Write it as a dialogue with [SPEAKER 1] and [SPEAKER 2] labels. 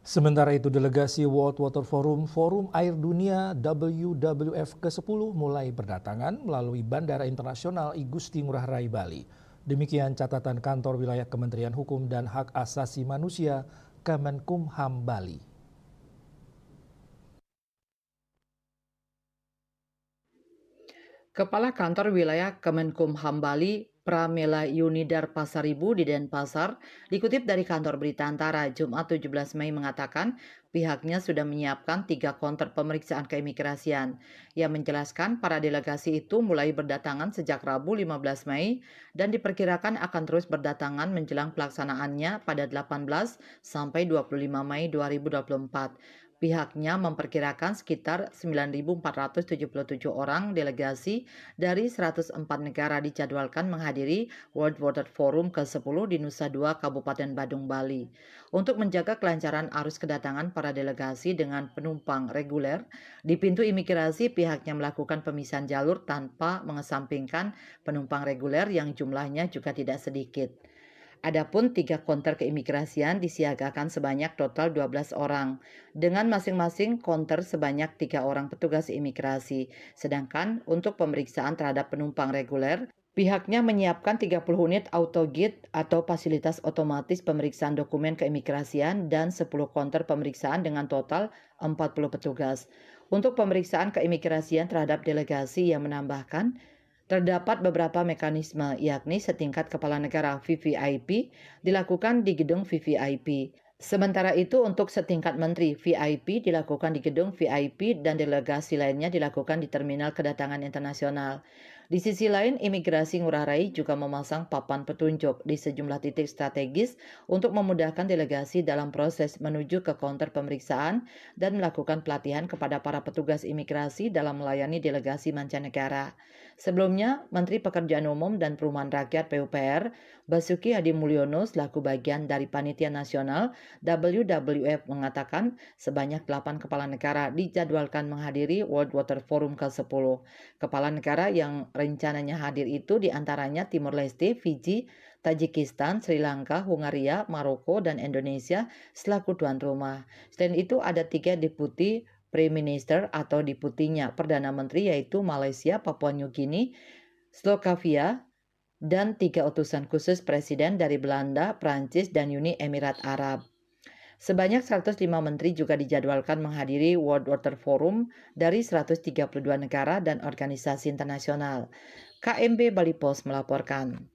[SPEAKER 1] Sementara itu, delegasi World Water Forum, Forum Air Dunia WWF ke-10 mulai berdatangan melalui Bandara Internasional I Gusti Ngurah Rai, Bali. Demikian catatan kantor wilayah Kementerian Hukum dan Hak Asasi Manusia Kemenkumham Bali.
[SPEAKER 2] Kepala Kantor Wilayah Kemenkumham Bali, Pramila Yunidar Pasaribu di Denpasar, dikutip dari kantor Berita Antara, Jumat 17 Mei mengatakan pihaknya sudah menyiapkan 3 konter pemeriksaan keimigrasian. Ia menjelaskan para delegasi itu mulai berdatangan sejak Rabu 15 Mei dan diperkirakan akan terus berdatangan menjelang pelaksanaannya pada 18 sampai 25 Mei 2024. Pihaknya memperkirakan sekitar 9.477 orang delegasi dari 104 negara dijadwalkan menghadiri World Water Forum ke-10 di Nusa Dua, Kabupaten Badung, Bali. Untuk menjaga kelancaran arus kedatangan para delegasi dengan penumpang reguler, di pintu imigrasi pihaknya melakukan pemisahan jalur tanpa mengesampingkan penumpang reguler yang jumlahnya juga tidak sedikit. Adapun 3 konter keimigrasian disiagakan sebanyak total 12 orang, dengan masing-masing konter sebanyak 3 orang petugas imigrasi. Sedangkan untuk pemeriksaan terhadap penumpang reguler, pihaknya menyiapkan 30 unit autogate atau fasilitas otomatis pemeriksaan dokumen keimigrasian dan 10 konter pemeriksaan dengan total 40 petugas. Untuk pemeriksaan keimigrasian terhadap delegasi yang menambahkan, terdapat beberapa mekanisme, yakni setingkat kepala negara VVIP dilakukan di gedung VVIP. Sementara itu untuk setingkat menteri VIP dilakukan di gedung VIP dan delegasi lainnya dilakukan di terminal kedatangan internasional. Di sisi lain, imigrasi Ngurah Rai juga memasang papan petunjuk di sejumlah titik strategis untuk memudahkan delegasi dalam proses menuju ke konter pemeriksaan dan melakukan pelatihan kepada para petugas imigrasi dalam melayani delegasi mancanegara. Sebelumnya, Menteri Pekerjaan Umum dan Perumahan Rakyat PUPR, Basuki Hadi Mulyono selaku bagian dari Panitia Nasional WWF mengatakan sebanyak 8 kepala negara dijadwalkan menghadiri World Water Forum ke-10. Kepala negara yang rencananya hadir itu diantaranya Timor Leste, Fiji, Tajikistan, Sri Lanka, Hungaria, Maroko, dan Indonesia selaku tuan rumah. Selain itu ada 3 deputi Prime Minister atau deputinya Perdana Menteri yaitu Malaysia, Papua New Guinea, Slovakia, dan 3 utusan khusus presiden dari Belanda, Prancis, dan Uni Emirat Arab. Sebanyak 105 menteri juga dijadwalkan menghadiri World Water Forum dari 132 negara dan organisasi internasional. KMB Bali Post melaporkan.